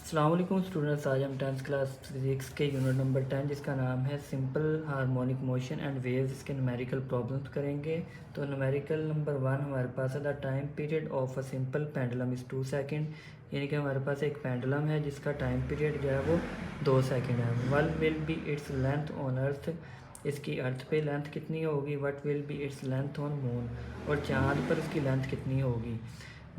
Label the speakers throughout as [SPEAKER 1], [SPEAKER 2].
[SPEAKER 1] अस्सलाम वालेकुम स्टूडेंट्स। आज हम 10th क्लास फिज़िक्स के यूनिट नंबर 10 जिसका नाम है simple harmonic motion and waves, इसके न्यूमेरिकल प्रॉब्लम्स करेंगे। तो न्यूमेरिकल नंबर 1 हमारे पास है the time period of a simple pendulum is 2 second, यानी कि हमारे पास एक पेंडुलम है जिसका टाइम पीरियड जो है वो 2 सेकेंड है। What will be its length on earth, इसकी अर्थ पे लेंथ कितनी होगी। What will be its length on moon, और चाँद पर इसकी लेंथ कितनी होगी।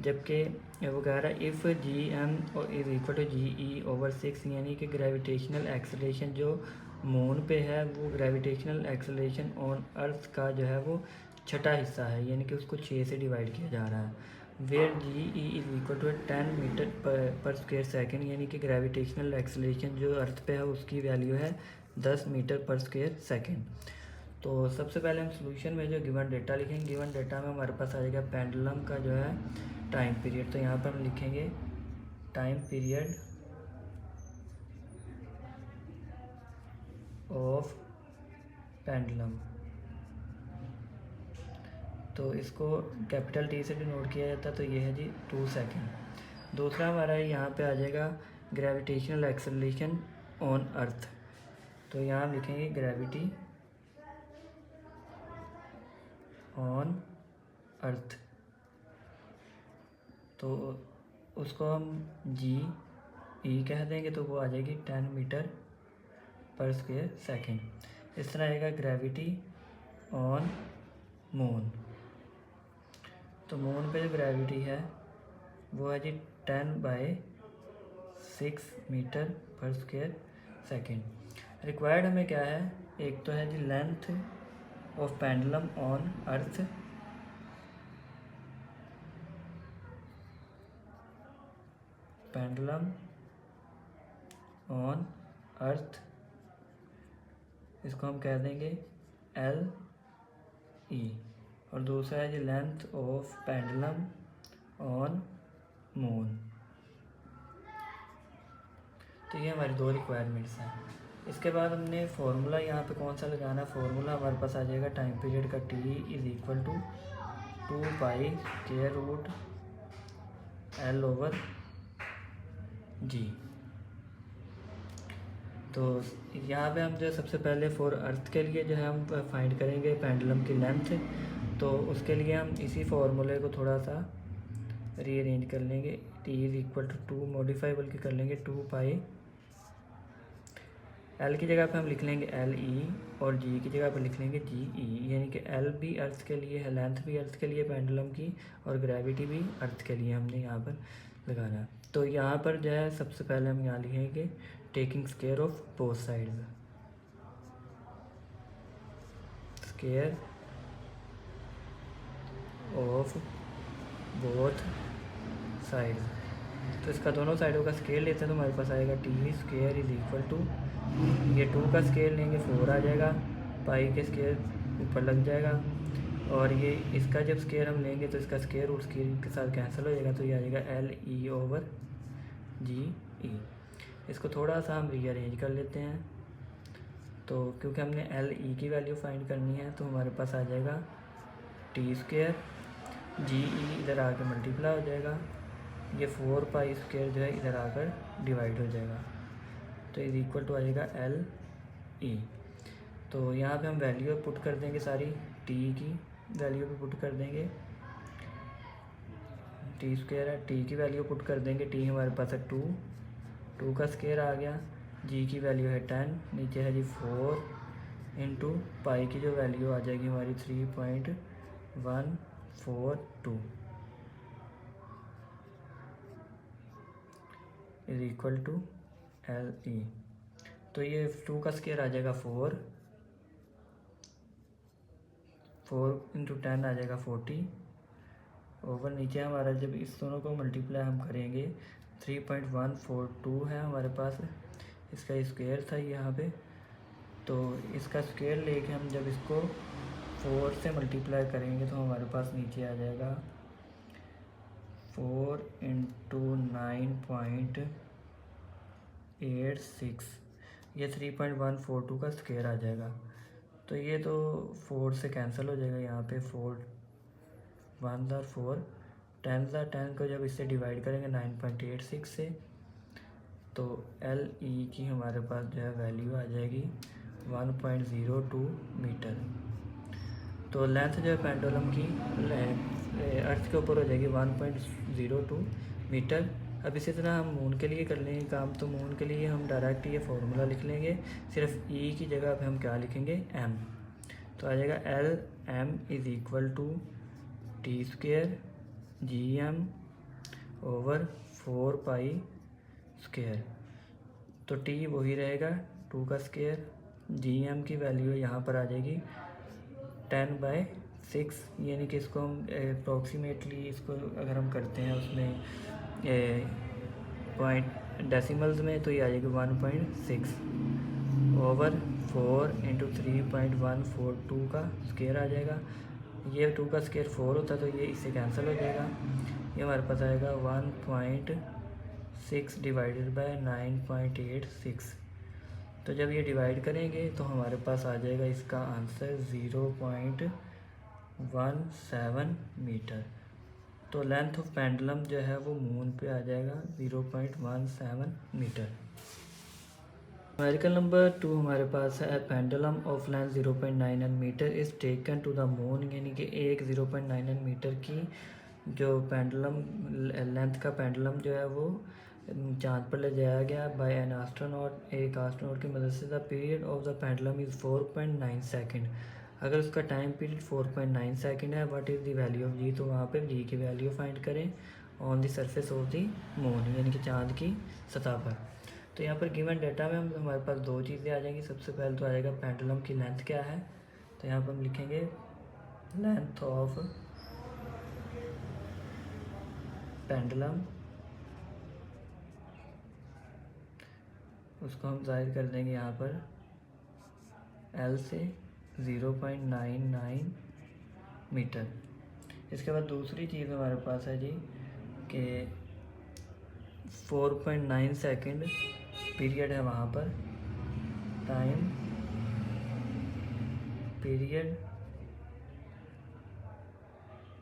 [SPEAKER 1] जबकि वो कह रहा है if g M is equal to g e over 6, यानी कि ग्रेविटेशनल एक्सेलरेशन जो मून पे है वो ग्रेविटेशनल एक्सेलरेशन ऑन अर्थ का जो है वो छठा हिस्सा है, यानी कि उसको 6 से डिवाइड किया जा रहा है। Where g e is equal to 10 metre per square second, यानी कि ग्रेविटेशनल एक्सेलरेशन जो अर्थ पे है उसकी वैल्यू है 10 मीटर पर स्क्वेयर सेकेंड। तो सबसे पहले हम सॉल्यूशन में जो गिवन डेटा लिखेंगे, गिवन डेटा में हमारे पास आ जाएगा पेंडुलम का जो है टाइम पीरियड। तो यहाँ पर हम लिखेंगे टाइम पीरियड ऑफ पेंडुलम, तो इसको कैपिटल टी से डिनोट किया जाता है, तो ये है जी 2 सेकेंड। दूसरा हमारा यहाँ पे आ जाएगा ग्रेविटेशनल एक्सेलरेशन ऑन अर्थ, तो यहाँ हम लिखेंगे ग्रेविटी ऑन अर्थ, तो उसको हम जी ई कह देंगे, तो वो आ जाएगी 10 मीटर पर स्क्वेयर सेकेंड। इस तरह आएगा ग्रेविटी ऑन मून, तो मून पे जो ग्रेविटी है वो है जी 10/6 metre per square second. Required हमें क्या है, एक तो है जी length of pendulum on earth, pendulum on earth, इसको हम कह देंगे एल ई, और दूसरा है जी length of pendulum on moon. तो ये हमारी दो रिक्वायरमेंट्स हैं। इसके बाद हमने फार्मूला यहाँ पे कौन सा लगाना है, फार्मूला हमारे पास आ जाएगा टाइम पीरियड का t is equal to 2π√L/g। तो यहाँ पे हम जो सबसे पहले फॉर अर्थ के लिए जो है हम फाइंड करेंगे पेंडुलम की लेंथ, तो उसके लिए हम इसी फार्मूले को थोड़ा सा रीअरेंज कर लेंगे। T is equal to 2 modify बल्कि कर लेंगे 2π, एल की जगह पे हम लिख लेंगे एल ई, और जी की जगह पे लिख लेंगे जी ई, यानी कि एल भी अर्थ के लिए है, लेंथ भी अर्थ के लिए पेंडुलम की, और ग्रेविटी भी अर्थ के लिए हमने यहाँ पर लगाना। तो यहाँ पर जो है सबसे पहले हम यहाँ लिखेंगे taking square of both side, square of both side. तो इसका दोनों साइडों का स्केल लेते हैं, तो हमारे पास आएगा t square is equal to, ये 2 का स्केल लेंगे 4 आ जाएगा, पाई के स्केल ऊपर लग जाएगा, और ये इसका जब स्केयर हम लेंगे तो इसका स्केयर उस स्केयर के साथ कैंसिल हो जाएगा, तो ये आ जाएगा एल ई ओवर जी ई। इसको थोड़ा सा हम रीअरेंज कर लेते हैं, तो क्योंकि हमने एल ई की वैल्यू फाइंड करनी है, तो हमारे पास आ जाएगा टी स्केयर, जी ई इधर आकर मल्टीप्लाई हो जाएगा, ये 4π स्क्वायर जो है इधर आकर डिवाइड हो जाएगा, तो इज इक्वल टू आ जाएगा एल ई। तो यहाँ पे हम वैल्यू पुट कर देंगे, सारी टी की वैल्यू भी पुट कर देंगे, टी स्क्वायर है, टी की वैल्यू पुट कर देंगे, टी हमारे पास है 2 का स्क्वायर आ गया, जी की वैल्यू है 10, नीचे है जी 4 इंटू पाई की जो वैल्यू आ जाएगी हमारी 3.142 is equal to l e. तो ये 2 का स्क्वायर आ जाएगा 4 इंटू 10 आ जाएगा 40 ओवर, नीचे हमारा जब इस दोनों को मल्टीप्लाई हम करेंगे 3.142 है हमारे पास, इसका स्क्वायर था यहाँ पे, तो इसका स्क्वायर लेके हम जब इसको 4 से मल्टीप्लाई करेंगे तो हमारे पास नीचे आ जाएगा 4 इंटू 9.86, ये 3.142 का स्क्वायर आ जाएगा। तो ये तो 4 से कैंसिल हो जाएगा, यहाँ पे 4 1 4 10 को जब इससे डिवाइड करेंगे 9.86 से, तो एल ई की हमारे पास जो है वैल्यू आ जाएगी 1.02 मीटर। तो लेंथ जो है पेंडुलम की अर्थ के ऊपर हो जाएगी 1.02 मीटर। अब इसी तरह हम मून के लिए कर लेंगे काम। तो मून के लिए हम डायरेक्ट ये फार्मूला लिख लेंगे, सिर्फ ई की जगह पे हम क्या लिखेंगे, एम। तो आ जाएगा l m is equal to t square g m over 4 pi square. तो टी वही रहेगा 2 का स्क्वेयर, जी एम की वैल्यू यहाँ पर आ जाएगी 10/6, यानी कि इसको हम अप्रॉक्सीमेटली इसको अगर हम करते हैं उसमें पॉइंट डेसिमल्स में, तो ये आ जाएगी 1.6 ओवर 4 इंटू 3.142 का स्क्वायर आ जाएगा। ये 2 का स्क्वायर 4 होता है तो ये इससे कैंसिल हो जाएगा। ये हमारे पास आएगा 1.6 डिवाइडेड बाय 9.86। तो जब ये डिवाइड करेंगे तो हमारे पास आ जाएगा इसका आंसर 0.17 मीटर। तो लेंथ ऑफ पेंडुलम जो है वो मून पे आ जाएगा 0.17 मीटर। न्यूमेरिकल नंबर 2 हमारे पास है pendulum of length 0.99 metre is taken to the moon, यानी कि एक 0.99 मीटर की जो पेंडुलम लेंथ का पेंडुलम जो है वो चाँद पर ले जाया गया बाय एन एस्ट्रोनॉट, एक एस्ट्रोनॉट की मदद से। The period of the pendulum is 4.9 second. अगर उसका टाइम पीरियड 4.9 सेकेंड है, what is the value of G, तो वहाँ पे जी की वैल्यू फाइंड करें on the surface of the moon, यानी कि चाँद की सतह पर। तो यहाँ पर गिवन डेटा में हम हमारे पास दो चीज़ें आ जाएंगी। सबसे पहले तो आ जाएगा पेंडुलम की लेंथ क्या है, तो यहाँ पर हम लिखेंगे लेंथ ऑफ पेंडुलम, उसको हम जाहिर कर देंगे यहाँ पर एल से 0.99 मीटर। इसके बाद दूसरी चीज़ हमारे पास है जी कि 4.9 सेकेंड पीरियड है वहाँ पर, time period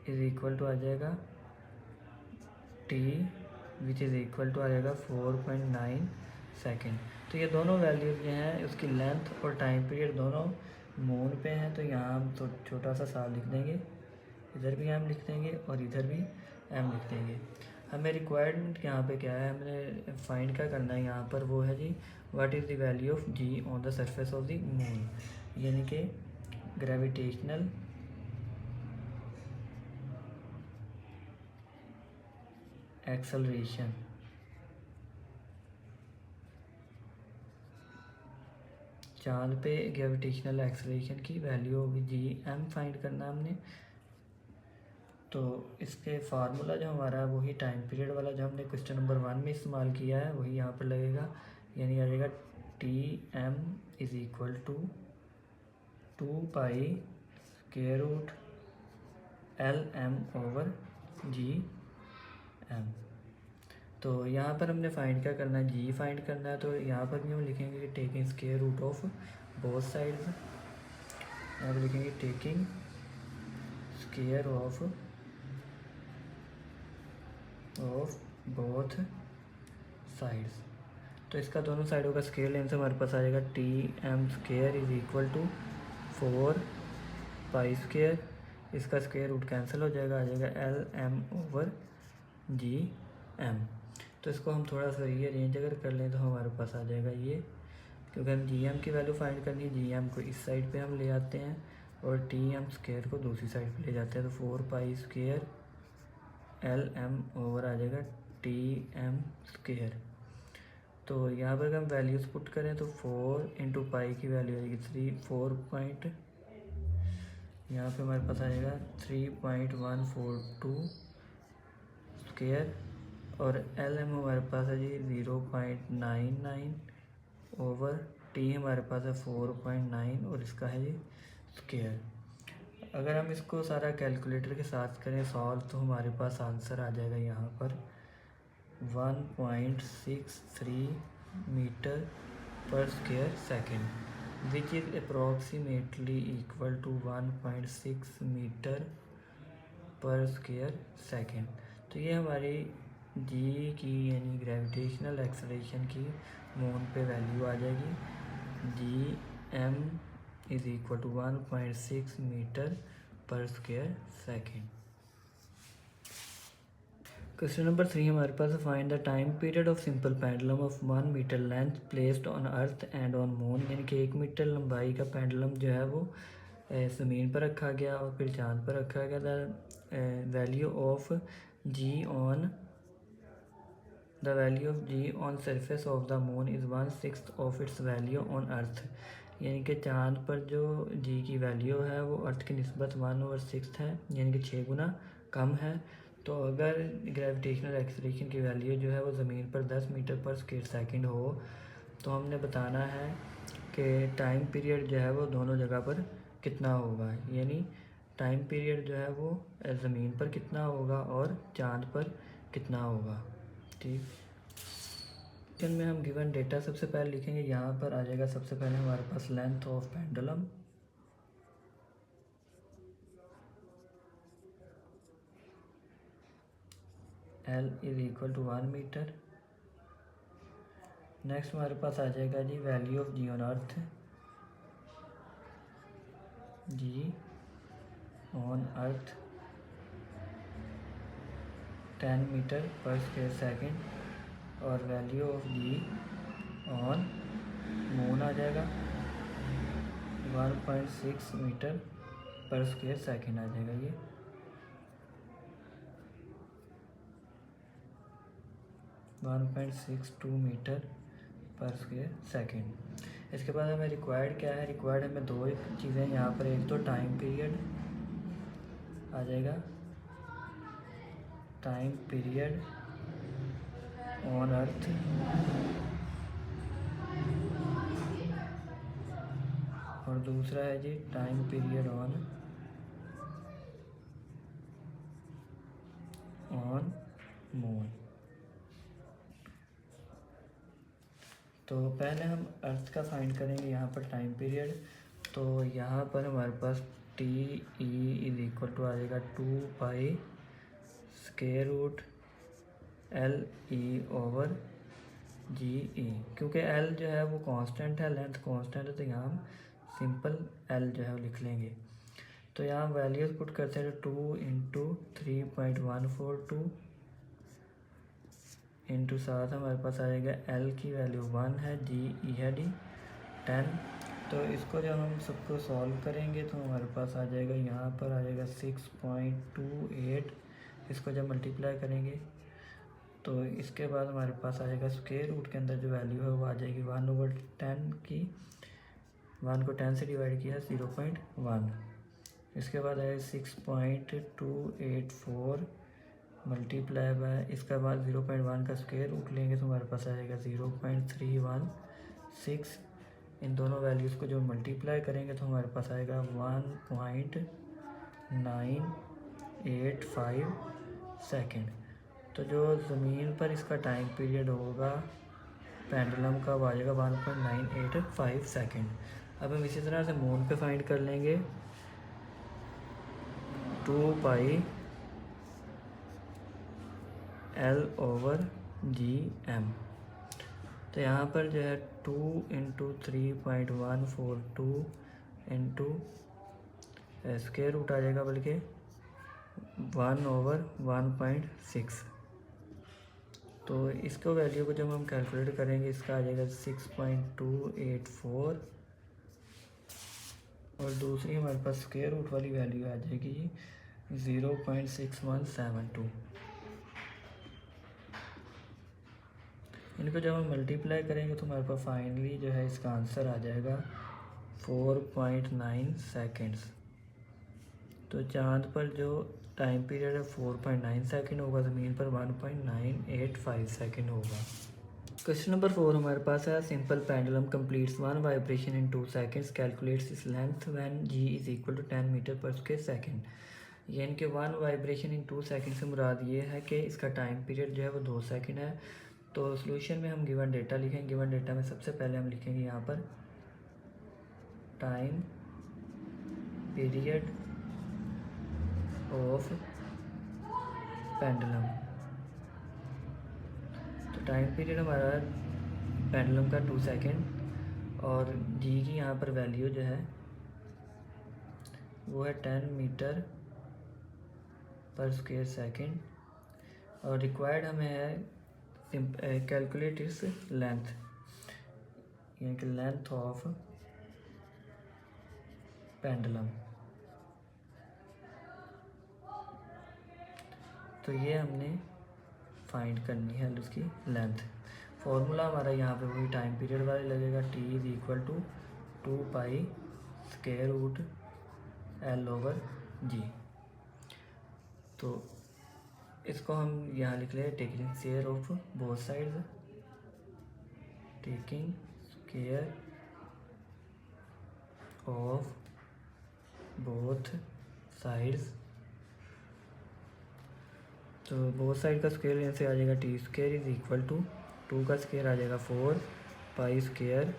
[SPEAKER 1] is equal to आ जाएगा T which is equal to आ जाएगा 4.9 सेकेंड। तो ये दोनों वैल्यूज़ जो हैं उसकी लेंथ और टाइम पीरियड दोनों मून पे हैं। तो यहाँ हम तो छोटा सा साल लिख देंगे, इधर भी एम लिख देंगे और इधर भी एम लिख देंगे। हमें रिक्वायरमेंट यहाँ पे क्या है, हमने फाइंड क्या करना है यहाँ पर, वो है जी what is the value of ji on the surface of the moon, यानी कि ग्रेविटेशनल एक्सेलरेशन। चाँद पे ग्रेविटेशनल एक्सेलरेशन की वैल्यू होगी जी एम फाइंड करना हमने। तो इसके फार्मूला जो हमारा है वही टाइम पीरियड वाला जो हमने क्वेश्चन नंबर 1 में इस्तेमाल किया है वही यहाँ पर लगेगा, यानी आ जाएगा T m is equal to 2 pi square root l M over g m. तो यहाँ पर हमने फाइंड क्या करना है, जी फाइंड करना है। तो यहाँ पर भी हम लिखेंगे कि taking square root of both sides, यहाँ पर लिखेंगे taking square of both sides. तो इसका दोनों साइडों का स्क्वायर लेने से हमारे पास आ जाएगा T m square is equal to 4 pi square, इसका स्क्वायर रूट कैंसिल हो जाएगा, आ जाएगा l M over g m. तो इसको हम थोड़ा सा रीअरेंज अगर कर लें तो हमारे पास आ जाएगा ये, क्योंकि हम जी एम की वैल्यू फाइंड करनी है, जी एम को इस साइड पे हम ले आते हैं और टी एम स्क्वायर को दूसरी साइड पे ले जाते हैं। तो 4 pi square L M over आ जाएगा टी एम स्क्वायर। तो यहाँ पर अगर हम वैल्यूज़ पुट करें तो 4 इंटू पाई की वैल्यू आएगी 3 यहाँ पे हमारे पास आ जाएगा 3.142 स्क्वायर और एल एम हमारे पास है जी 0.99 ओवर टी हमारे पास है 4.9 और इसका है जी स्क्वायर। अगर हम इसको सारा कैलकुलेटर के साथ करें सॉल्व तो हमारे पास आंसर आ जाएगा यहाँ पर 1.63 metre per square second which is approximately equal to 1.6 metre per square second. तो ये हमारी जी की यानी ग्रेविटेशनल एक्सेलरेशन की मून पे वैल्यू आ जाएगी G M is equal to 1.6 metre per square second. Question number 3 हमारे पास find the time period of simple pendulum of 1 metre length placed on earth and on moon, यानी कि 1 metre लंबाई का पेंडुलम जो है वो ज़मीन पर रखा गया और फिर चांद पर रखा गया। The value of ji on the value of ji on surface of the moon is 1/6 of its value on earth, यानी कि चांद पर जो जी की वैल्यू है वो अर्थ की निस्बत 1/6 है, यानी कि 6 गुना कम है। तो अगर ग्रेविटेशनल एक्सेलरेशन की वैल्यू जो है वो ज़मीन पर 10 मीटर पर स्क्वायर सेकंड हो तो हमने बताना है कि टाइम पीरियड जो है वो दोनों जगह पर कितना होगा, यानी टाइम पीरियड जो है वो ज़मीन पर कितना होगा और चांद पर कितना होगा। ठीक, क्वेश्चन में हम गिवन डेटा सबसे पहले लिखेंगे। यहाँ पर आ जाएगा सबसे पहले हमारे पास length of pendulum, L is equal to 1 metre. Next हमारे पास आ जाएगा G value of ji on earth, G on earth 10 metre per square second, और value of ji on moon आ जाएगा 1.6 मीटर पर स्क्वायर सेकेंड आ जाएगा ये। One 1.62 metre per square second. इसके बाद हमें रिक्वायर्ड क्या है, रिक्वायर्ड हमें दो चीज़ें यहाँ पर, एक तो टाइम पीरियड आ जाएगा, टाइम पीरियड ऑन अर्थ और दूसरा है जी टाइम पीरियड ऑन मून। तो पहले हम अर्थ का फाइंड करेंगे यहाँ पर टाइम पीरियड। तो यहाँ पर हमारे पास T E is equal to आ जाएगा 2 pi square root L E over G E, क्योंकि एल जो है वो कांस्टेंट है, लेंथ कांस्टेंट है, तो यहाँ हम सिंपल एल जो है वो लिख लेंगे। तो यहाँ वैल्यूज पुट करते हैं, 2 इंटू 3.142 इंटू साथ हमारे पास आएगा एल की वैल्यू 1 है, जी ई है डी 10। तो इसको जब हम सबको सॉल्व करेंगे तो हमारे पास आ जाएगा, यहाँ पर आ जाएगा 6.28। इसको जब मल्टीप्लाई करेंगे तो इसके बाद हमारे पास आ जाएगा स्क्वायर रूट के अंदर जो वैल्यू है वो आ जाएगी 1/10 की, 1 को 10 से डिवाइड किया 0.1। इसके बाद आएगा 6.284 मल्टीप्लाई बाय, इसके बाद 0.1 का स्क्वायर रूट लेंगे तो हमारे पास आएगा 0.316। इन दोनों वैल्यूज़ को जो मल्टीप्लाई करेंगे तो हमारे पास आएगा 1.985 सेकेंड। तो जो ज़मीन पर इसका टाइम पीरियड होगा पेंडुलम का वो आ जाएगा 1.985 सेकेंड। अब हम इसी तरह से मून पे फाइंड कर लेंगे, 2 pi l over g m. तो यहाँ पर जो है 2 इंटू 3.142 इंटू स्क्वायर रूट आ जाएगा, बल्कि 1/1.6। तो इसको वैल्यू को जब हम कैलकुलेट करेंगे इसका आ जाएगा 6.284, और दूसरी हमारे पास स्क्वायर रूट वाली वैल्यू आ जाएगी 0.6172। इनको जब हम मल्टीप्लाई करेंगे तो हमारे पास फाइनली जो है इसका आंसर आ जाएगा 4.9 सेकेंड्स। तो चांद पर जो टाइम पीरियड है 4.9 सेकेंड होगा, ज़मीन पर 1.985 सेकेंड होगा। क्वेश्चन नंबर 4 हमारे पास है, simple pendulum completes 1 vibration in 2 seconds, calculates its length when G is equal to 10 metre per square second. यानी कि 1 वाइब्रेशन इन 2 सेकेंड से मुराद ये है कि इसका टाइम पीरियड जो है वो 2 सेकेंड है। तो सॉल्यूशन में हम गिवन डेटा लिखेंगे। गिवन डेटा में सबसे पहले हम लिखेंगे यहाँ पर time period of pendulum, time period हमारा पेंडुलम का 2 सेकेंड और जी की यहाँ पर वैल्यू जो है वो है 10 मीटर पर स्क्वायर सेकेंड और रिक्वायर्ड हमें है कैलकुलेट इस लेंथ, यानी कि लेंथ ऑफ पेंडुलम। तो ये हमने फाइंड करनी है उसकी लेंथ। फॉर्मूला हमारा यहाँ पे वही टाइम पीरियड वाले लगेगा, t is equal to 2 pi square root l over g। तो इसको हम यहाँ लिख ले taking share of both sides, taking care of both sides. तो बोथ साइड का स्क्वायर यहाँ से आ जाएगा t square is equal to 2 का स्क्वायर आ जाएगा 4 पाई स्क्वायर,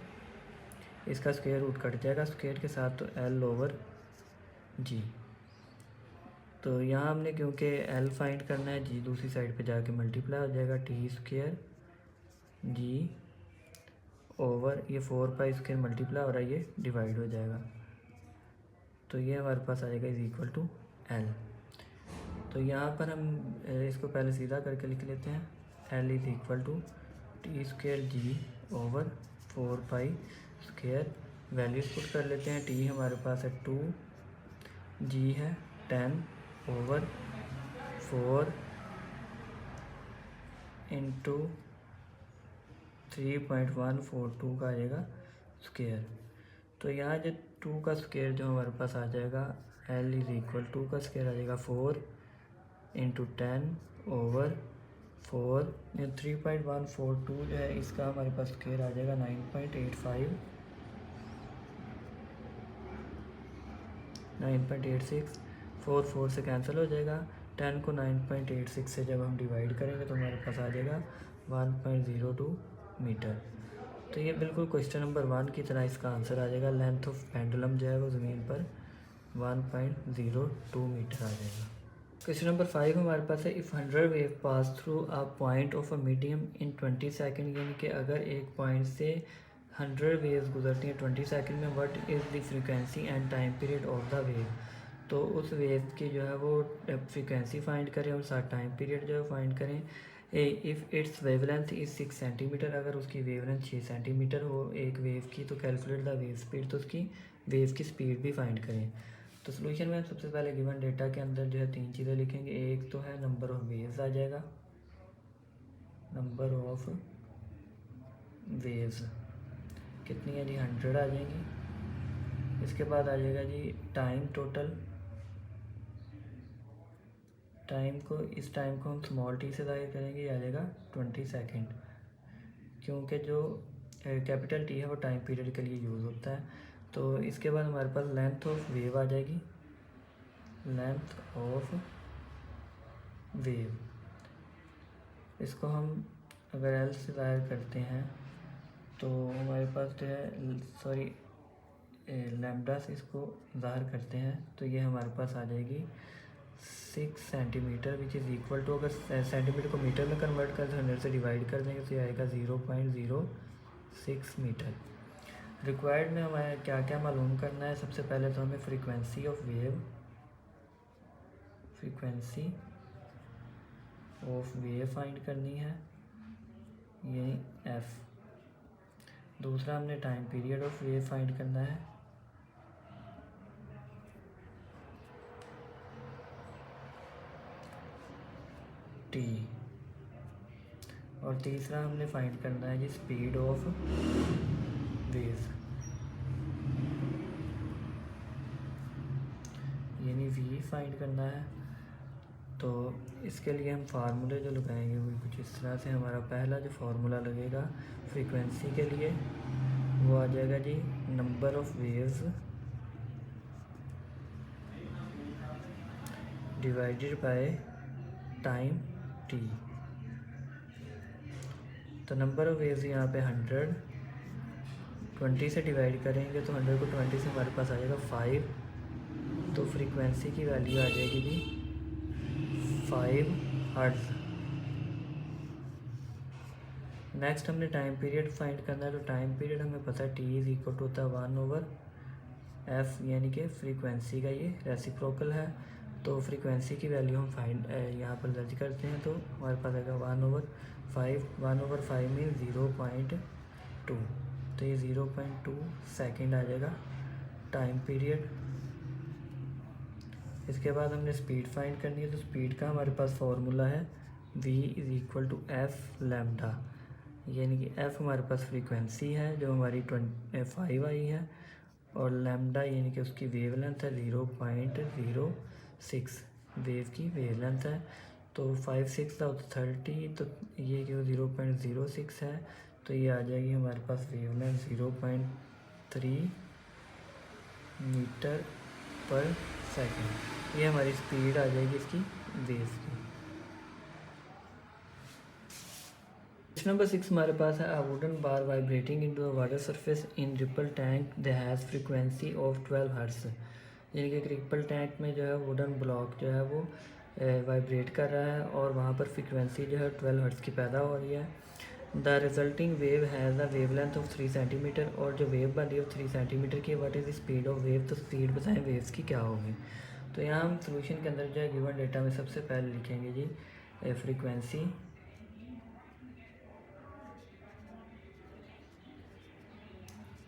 [SPEAKER 1] इसका स्क्वायर रूट कट जाएगा स्क्वायर के साथ तो l ओवर g। तो यहाँ हमने क्योंकि l फाइंड करना है, g दूसरी साइड पे जाके मल्टीप्लाई हो जाएगा टी स्क्वायर g ओवर ये 4 पाई स्क्वायर मल्टीप्लाई हो रहा है, ये डिवाइड हो जाएगा। तो ये हमारे पास आ जाएगा इज इक्वल टू l। तो यहाँ पर हम इसको पहले सीधा करके लिख लेते हैं, l is equal to t square g over 4 pi square. Values put कर लेते हैं, t हमारे पास है 2, g है 10 ओवर 4 इंटू 3.142 का आएगा स्क्वायर। तो यहाँ जो 2 का स्क्वायर जो हमारे पास आ जाएगा, l इज इक्वल 2 का स्क्वायर आ जाएगा 4 इंटू 10 ओवर 4 3.142 जो है इसका हमारे पास स्क्वायर आ जाएगा 9.86। 4 से कैंसिल हो जाएगा, 10 को 9.86 से जब हम डिवाइड करेंगे तो हमारे पास आ जाएगा 1.02 मीटर। तो ये बिल्कुल क्वेश्चन नंबर 1 की तरह इसका आंसर आ जाएगा। लेंथ ऑफ पेंडुलम जो है वो ज़मीन पर 1.02 मीटर आ जाएगा। क्वेश्चन नंबर 5 हमारे पास है, if 100 wave pass through a point of a medium in 20 second, यानी कि अगर एक पॉइंट से 100 वेव्स गुजरती हैं 20 सेकेंड में, what is the frequency and time period of the wave. तो उस वेव की जो है वो फ्रीक्वेंसी फाइंड करें और साथ टाइम पीरियड जो है फाइंड करें। If it's wavelength is 6 centimetre, अगर उसकी वेवलेंथ 6 सेंटीमीटर हो एक वेव की, तो कैलकुलेट द वेव स्पीड, तो उसकी वेव की स्पीड भी फाइंड करें। तो सोल्यूशन में हम सबसे पहले गिवन डेटा के अंदर जो है 3 चीज़ें लिखेंगे। एक तो है नंबर ऑफ वेव्स आ जाएगा, नंबर ऑफ वेव्स कितनी है जी 100 आ जाएंगी। इसके बाद आ जाएगा जी टाइम, टोटल टाइम को, इस टाइम को हम स्मॉल टी से ज़ाहिर करेंगे, ये आ जाएगा 20 सेकेंड, क्योंकि जो कैपिटल टी है वो टाइम पीरियड के लिए यूज़ होता है। तो इसके बाद हमारे पास लेंथ ऑफ वेव आ जाएगी, लेंथ ऑफ वेव, इसको हम अगर एल से ज़ाहिर करते हैं तो हमारे पास जो है सॉरी लैम्डा से इसको ज़ाहिर करते हैं तो ये हमारे पास आ जाएगी 6 centimetre, which is equal to, अगर सेंटीमीटर को मीटर में कन्वर्ट कर 100 से डिवाइड कर देंगे तो ये आएगा 0.06 मीटर। रिक्वायर्ड में हमें क्या क्या मालूम करना है। सबसे पहले तो हमें frequency of wave, frequency of wave find करनी है, यानी एफ। दूसरा हमने time period of wave find करना है, टी। और तीसरा हमने फाइंड करना है जी स्पीड ऑफ वेव, यानी वी फाइंड करना है। तो इसके लिए हम फार्मूले जो लगाएंगे वो कुछ इस तरह से। हमारा पहला जो फार्मूला लगेगा फ्रीक्वेंसी के लिए वो आ जाएगा जी number of waves divided by time T. तो नंबर ऑफ वेव्स यहाँ पे 100, 20 से डिवाइड करेंगे तो 100 को 20 से हमारे पास आ जाएगा 5। तो फ्रीक्वेंसी की वैल्यू आ जाएगी जी 5 हर्ट्ज़। नेक्स्ट हमने टाइम पीरियड फाइंड करना है, तो टाइम पीरियड हमें पता है टी इज़ इक्वल टू होता है 1/f, यानी कि फ्रीक्वेंसी का ये रेसिप्रोकल है। तो फ्रीक्वेंसी की वैल्यू हम फाइंड यहाँ पर दर्ज करते हैं, तो हमारे पास आएगा 1/5। 1/5 मीन 0.2, तो ये 0.2 सेकेंड आ जाएगा टाइम पीरियड। इसके बाद हमने स्पीड फाइंड करनी है, तो स्पीड का हमारे पास फॉर्मूला है v is equal to F lambda, यानी कि f हमारे पास फ्रीक्वेंसी है जो हमारी 5 आई है, और लैम्डा यानी कि उसकी वेवलेंथ है 0.06, वेव की वेवलेंथ है। तो 5 6 था 30, तो ये जो 0.06 है, तो ये आ जाएगी हमारे पास वेवलेंथ 0.3 मीटर पर सेकेंड। ये हमारी स्पीड आ जाएगी इसकी वेव की। क्वेश्चन नंबर 6 हमारे पास है, a wooden bar vibrating into the water surface in ripple tank that has frequency of 12 hertz, यानी कि एक रिपल टैंक में जो है वुडन ब्लॉक जो है वो वाइब्रेट कर रहा है और वहाँ पर फ्रीक्वेंसी जो है 12 हर्ट्ज की पैदा हो रही है। The resulting wave has a wavelength of 3 centimetre, और जो वेव बन रही है 3 सेंटीमीटर की, what is the speed of wave, तो स्पीड बताएं वेव्स की क्या होगी। तो यहाँ हम सोल्यूशन के अंदर जो है गिवन डेटा में सबसे पहले लिखेंगे जी फ्रीक्वेंसी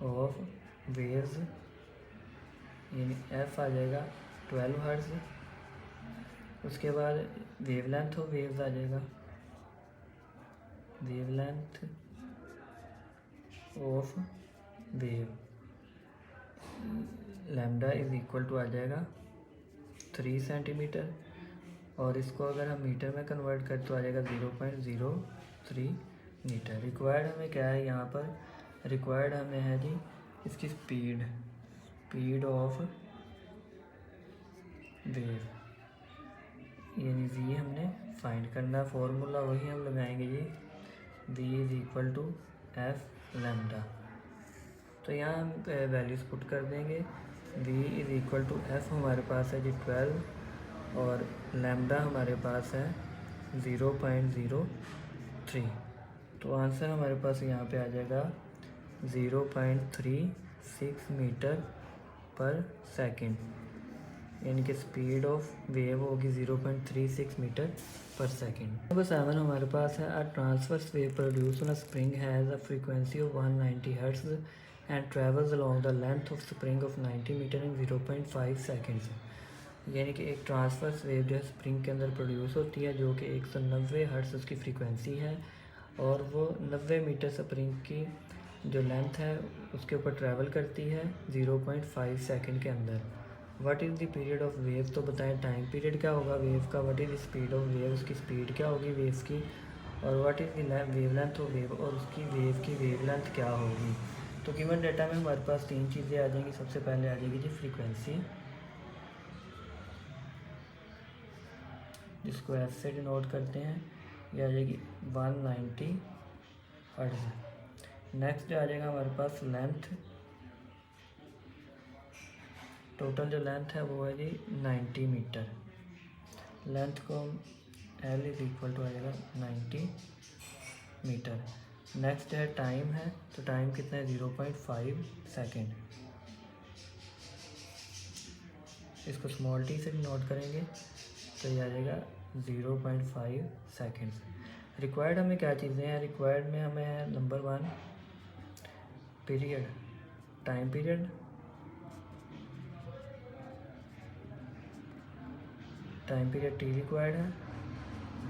[SPEAKER 1] ऑफ वेव्स, यानी एफ आ जाएगा 12 हर्ट्ज। उसके बाद वेवलेंथ ऑफ वेव्स आ जाएगा, wavelength of wave lambda is equal to आ जाएगा 3 सेंटीमीटर, और इसको अगर हम मीटर में कन्वर्ट करें तो आ जाएगा 0.03 मीटर। रिक्वायर्ड हमें क्या है यहाँ पर, रिक्वायर्ड हमें है जी इसकी स्पीड ऑफ वेव, यानी v हमने फाइंड करना। फॉर्मूला वही हम लगाएंगे जी, v is equal to F lambda. तो यहाँ हम वैल्यूज़ पुट कर देंगे, v is equal to f हमारे पास है जी 12, और लैम्डा हमारे पास है 0.03। तो आंसर हमारे पास यहाँ पे आ जाएगा 0.36 मीटर पर सेकेंड, यानी कि स्पीड ऑफ वेव होगी 0.36 मीटर पर सेकेंड। नंबर 7 हमारे पास है, a transverse wave produce on a spring has a frequency of 190 hertz and travels along the length of spring of 90 metre in 0.5 seconds. यानी कि एक transverse wave जो है spring के अंदर प्रोड्यूस होती है, जो कि 190 हर्ट्ज उसकी फ्रीक्वेंसी है, और वो 90 मीटर स्प्रिंग की जो लेंथ है उसके ऊपर ट्रैवल करती है 0.5 सेकेंड के अंदर। What is the period of wave, तो बताएं टाइम पीरियड क्या होगा वेव का, what is the speed of wave, उसकी स्पीड क्या होगी वेव्स की, और what is the wave length of wave, और उसकी वेव की वेव लेंथ क्या होगी। तो गिवन डेटा में हमारे पास 3 चीज़ें आ जाएंगी। सबसे पहले आ जाएगी जी फ्रीक्वेंसी, जिसको एफ से डिनोट करते हैं, यह आ जाएगी 190 हर्ट्ज। नेक्स्ट आ जाएगा हमारे पास लेंथ, टोटल जो लेंथ है वो है जी 90 मीटर, लेंथ को एल इज इक्वल टू आ जाएगा 90 मीटर। नेक्स्ट है टाइम है, तो टाइम कितना है 0.5 सेकेंड, इसको स्मॉल टी से नोट करेंगे तो ये आ जाएगा 0.5 सेकेंड्स। रिक्वायर्ड हमें क्या चीज़ें हैं, रिक्वायर्ड में हमें है number 1 period, time period, time period T required है।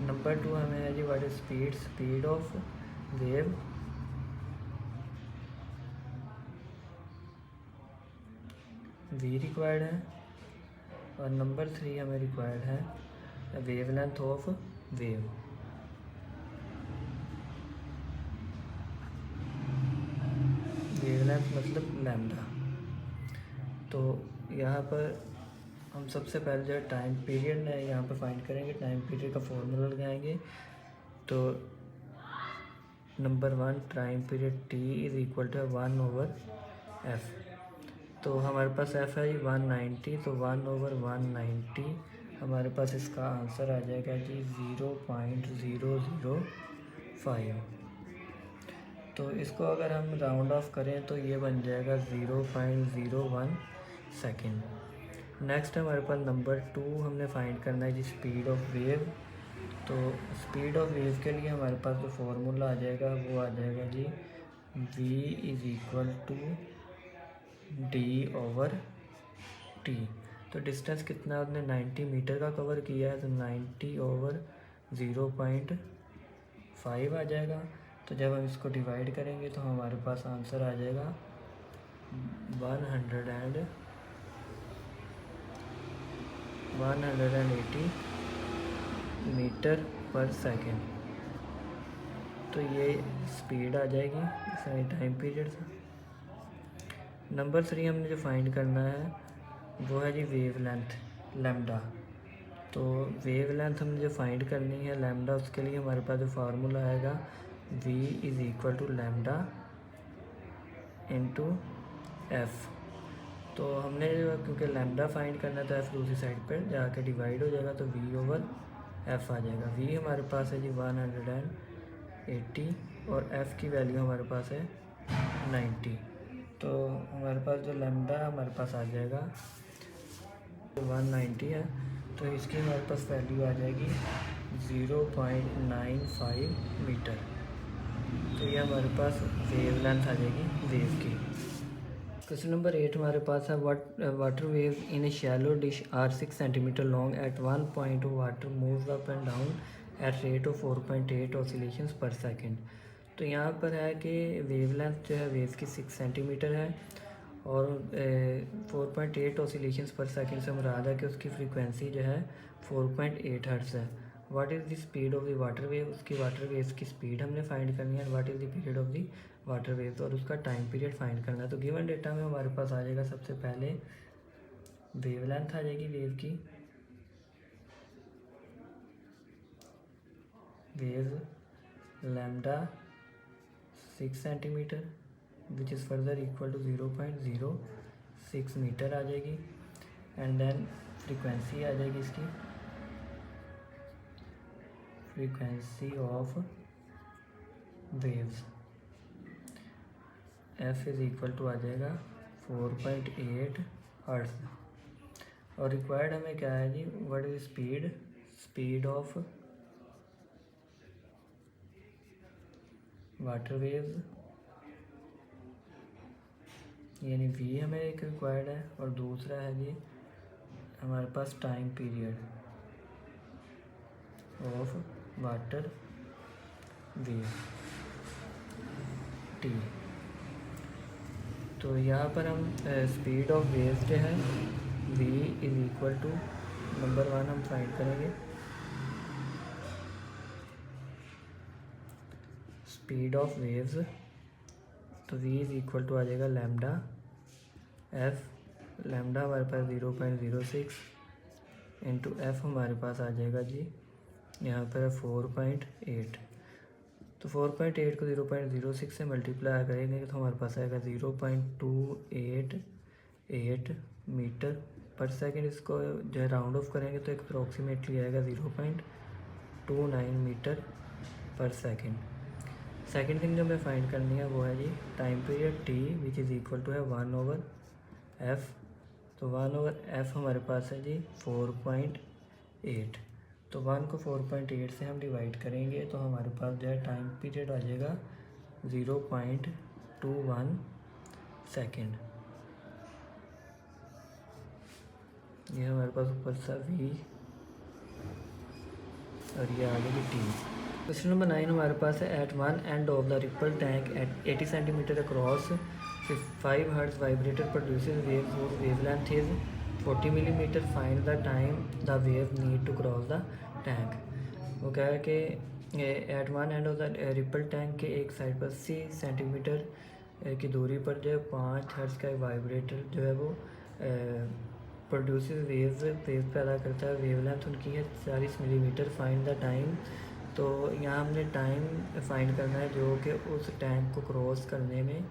[SPEAKER 1] नंबर 2 हमें है जी what is speed of wave, V required है, और नंबर 3 हमें रिक्वायर्ड है wave length of wave. Wave length मतलब लैम्डा। तो यहाँ पर हम सबसे पहले जो है टाइम पीरियड है यहाँ पर फाइंड करेंगे, टाइम पीरियड का फॉर्मूला लगाएंगे। तो number 1 time period t is equal to 1/f, तो हमारे पास f है 190, तो 1/190 हमारे पास इसका आंसर आ जाएगा जी 0.005। तो इसको अगर हम राउंड ऑफ करें तो ये बन जाएगा 0.01 सेकेंड। नेक्स्ट हमारे पास नंबर 2 हमने फाइंड करना है जी स्पीड ऑफ वेव। तो स्पीड ऑफ वेव के लिए हमारे पास जो फॉर्मूला आ जाएगा वो आ जाएगा जी v is equal to d/t। तो डिस्टेंस कितना है, उसने 90 मीटर का कवर किया है, तो 90/0.5 आ जाएगा। तो जब हम इसको डिवाइड करेंगे तो हमारे पास आंसर आ जाएगा 180 मीटर पर सेकेंड। तो ये स्पीड आ जाएगी, सही टाइम पीरियड था। नंबर 3 हमने जो फाइंड करना है वो है जी वेव लेंथ लैम्डा। तो वेव लेंथ हमने जो फाइंड करनी है लैम्डा, उसके लिए हमारे पास जो फार्मूला आएगा v is equal to lambda into F. तो हमने क्योंकि लैम्डा फाइंड करना है तो एफ दूसरी साइड पर जाके डिवाइड हो जाएगा, तो v/f आ जाएगा। v हमारे पास है जी 180 और f की वैल्यू हमारे पास है 90। तो हमारे पास जो लैम्डा हमारे पास आ जाएगा 190 है, तो इसकी हमारे पास वैल्यू आ जाएगी 0.95 मीटर। तो ये हमारे पास वेव लेंथ आ जाएगी वेव की। क्वेश्चन नंबर 8 हमारे पास है water wave in a shallow dish are 6 centimetre long at one point of water moves up and down at rate of 4.8 oscillations per second. तो यहाँ पर है कि वेव लेंथ जो है वेव की 6 सेंटीमीटर है और 4.8 ऑसिलेशंस पर सेकेंड से मुराद है कि उसकी फ्रीक्वेंसी जो है 4.8 हर्ट्ज़ है। What is the speed of the water wave, उसकी वाटर वेव की स्पीड हमने फाइंड करनी है। What is the period of the water wave, और उसका टाइम पीरियड फाइंड करना है। तो गिवन डेटा में हमारे पास आ जाएगा सबसे पहले वेव लेंथ आ जाएगी वेव की, wave lambda 6 centimetre which is further equal to 0.06 metre आ जाएगी। एंड देन फ्रीक्वेंसी आ जाएगी इसकी, frequency of waves f is equal to आ जाएगा 4.8 हर्ट्ज़। और रिक्वायर्ड हमें क्या है जी, what is speed, speed of water waves यानी v हमें एक रिक्वायर्ड है, और दूसरा है जी हमारे पास time period of water wave t। तो यहाँ पर हम स्पीड ऑफ वेव्स जो है v is equal to number 1 हम फाइंड करेंगे स्पीड ऑफ वेव्स। तो v इज़ इक्वल टू आ जाएगा लैम्डा f, लैम्डा हमारे पास 0.06 इंटू एफ हमारे पास आ जाएगा जी यहाँ पर 4.8। तो 4.8 को 0.06 से मल्टीप्लाई करेंगे तो हमारे पास आएगा 0.288 मीटर पर सेकेंड। इसको जो है राउंड ऑफ करेंगे तो अप्रोक्सीमेटली आएगा 0.29 metre per second. Second thing जो हमें फाइंड करनी है वो है जी time period t which is equal to है 1/f। तो 1/f हमारे पास है जी 4.8। तो 1 को 4.8 से हम डिवाइड करेंगे तो हमारे पास जो है टाइम पीरियड आ जाएगा 0.21 सेकेंड। ये हमारे पास ऊपर सा v और ये आ गया टी। क्वेश्चन नंबर 9 हमारे पास है at one end of the ripple tank at 80 centimetre across 5 hertz vibrator produces wave whose wavelength is 40 millimetre. Find the time the wave need to cross the tank. वो कह रहा है कि at one end of the ripple tank के एक side पर 80 centimetre की दूरी पर जो है 5 हर्ट्ज का वाइब्रेटर जो है वो प्रोड्यूसेस वेव पैदा करता है। वेवलेंथ उनकी है 40 मिलीमीटर। Find the time. तो यहाँ हमने टाइम फाइंड करना है जो कि उस टैंक को क्रॉस करने में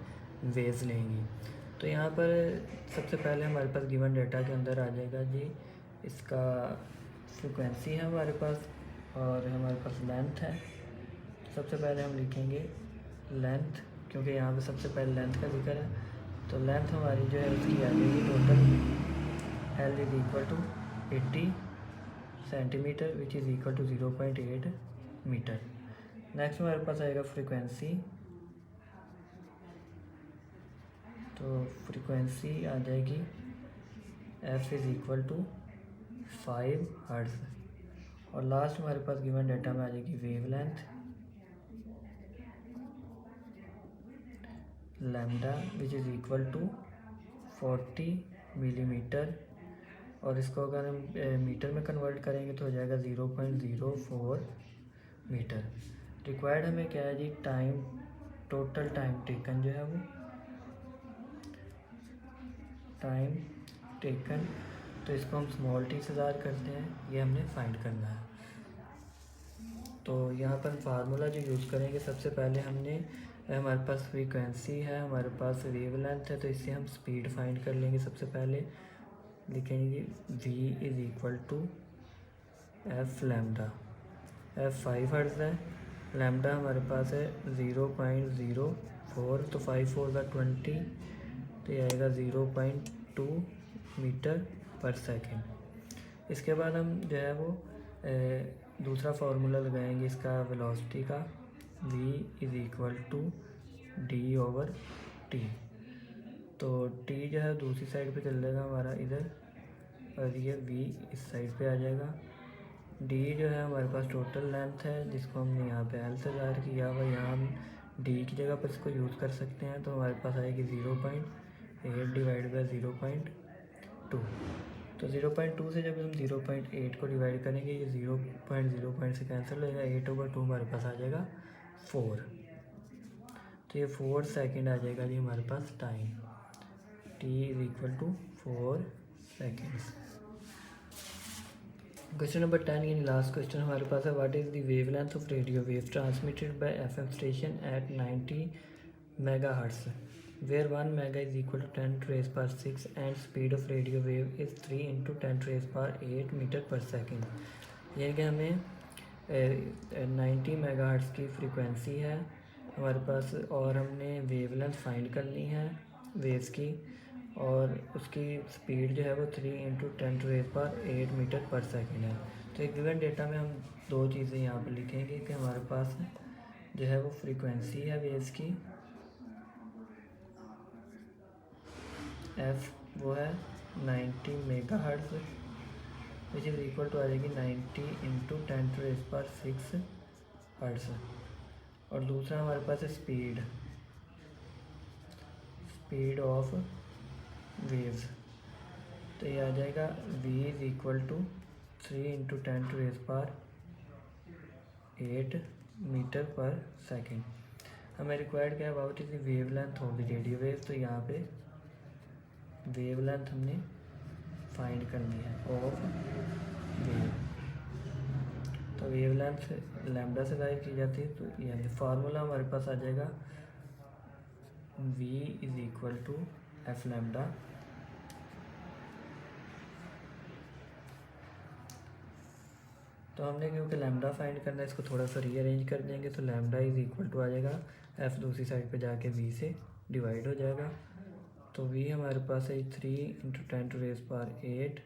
[SPEAKER 1] वेव्स लेंगी। तो यहाँ पर सबसे पहले हमारे पास गिवन डेटा के अंदर आ जाएगा जी इसका फ्रिक्वेंसी है हमारे पास और हमारे पास लेंथ है। सबसे पहले हम लिखेंगे लेंथ क्योंकि यहाँ पे सबसे पहले लेंथ का जिक्र है। तो लेंथ हमारी जो है उसकी आ जाएगी total L is equal to 80 centimetre which is equal to 0.8 metre. Next हमारे पास आएगा फ्रीक्वेंसी। तो फ्रीक्वेंसी आ जाएगी F is equal to 5 hertz. और लास्ट हमारे पास गिवन डाटा में आ जाएगी wavelength lambda which is equal to 40 millimetre. और इसको अगर हम मीटर में कन्वर्ट करेंगे तो हो जाएगा 0.04 मीटर। रिक्वायर्ड हमें क्या है जी, टाइम, टोटल टाइम टेकन जो है वो टाइम टेकन, तो इसको हम स्मॉल टी से ज़ाहिर करते हैं, ये हमने फाइंड करना है। तो यहाँ पर फार्मूला जो यूज़ करेंगे, सबसे पहले हमने हमारे पास फ्रीक्वेंसी है, हमारे पास वेवलेंथ है, तो इससे हम स्पीड फाइंड कर लेंगे। सबसे पहले लिखेंगे v is equal to F lambda. F 5 hertz है, लैम्डा हमारे पास है 0.04, तो 5 4 का 20, तो ये आएगा 0.2 मीटर पर सेकेंड। इसके बाद हम जो है वो दूसरा फार्मूला लगाएंगे इसका वेलोसिटी का, v is equal to D over T. तो t जो है दूसरी साइड पे चल जाएगा हमारा इधर, और ये v इस साइड पे आ जाएगा। d जो है हमारे पास टोटल लेंथ है, जिसको हमने यहाँ पे l से ज़ाहिर किया हुआ, यहाँ हम d की जगह पर इसको यूज़ कर सकते हैं। तो हमारे पास आएगी 0.8 डिवाइड बाई 0.2। तो 0.2 से जब हम 0.8 को डिवाइड करेंगे, ये 0.0 से कैंसिल हो जाएगा, 8/2 हमारे पास आ जाएगा 4। तो ये 4 सेकेंड आ जाएगा जी हमारे पास time, t is equal to 4 seconds. Question number 10 यानी लास्ट क्वेश्चन हमारे पास है, what is the wavelength of radio wave transmitted by FM station at 90 megahertz where 1 mega is equal to 10 raised per 6 and speed of radio wave is 3 into 10 raised per 8 metre per second. यानी कि हमें 90 megahertz की frequency है हमारे पास, और हमने wavelength find करनी है वेव्स की, और उसकी स्पीड जो है वो 3 into 10⁻⁸ मीटर पर सेकेंड है। तो एक गिवन डेटा में हम दो चीज़ें यहाँ पर लिखेंगे कि हमारे पास जो है वो फ्रीक्वेंसी है वेव्स की, एफ वो है 90 megahertz which is equal to आ जाएगी 90 into 10⁻⁶ हर्ट्ज़। और दूसरा हमारे पास है स्पीड ऑफ वेव्स, तो ये आ जाएगा v is equal to 3 into 10⁸ metre per second. हमें रिक्वायर्ड क्या है, what is the wavelength of the radio wave. तो यहाँ पे वेवलेंथ हमने फाइंड करनी है ऑफ वेव। तो वेवलेंथ लैम्डा से ज़ाहिर की जाती है, तो यानी फार्मूला हमारे पास आ जाएगा v is equal to F lambda तो हमने क्योंकि लैम्डा फाइंड करना है, इसको थोड़ा सा रीअरेंज कर देंगे, तो लैम्डा इज़ इक्वल टू आ जाएगा एफ़ दूसरी साइड पे जाके v से डिवाइड हो जाएगा। तो v हमारे पास है 3 into 10⁸,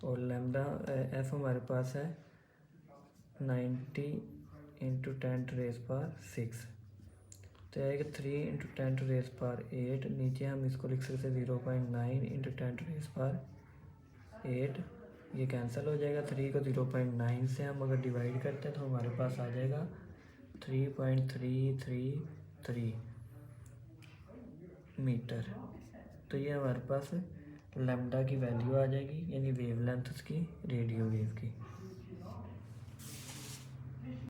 [SPEAKER 1] और लैम्डा एफ हमारे पास है 90 into 10⁻⁶। तो आएगा 3 into 10⁸, नीचे हम इसको लिख सकते हैं 0.9 into 10⁸, ये कैंसिल हो जाएगा। 3 को 0.9 से हम अगर डिवाइड करते हैं तो हमारे पास आ जाएगा 3.333 मीटर। तो ये हमारे पास लैम्डा की वैल्यू आ जाएगी, यानी वेवलेंथ उसकी रेडियो वेव की।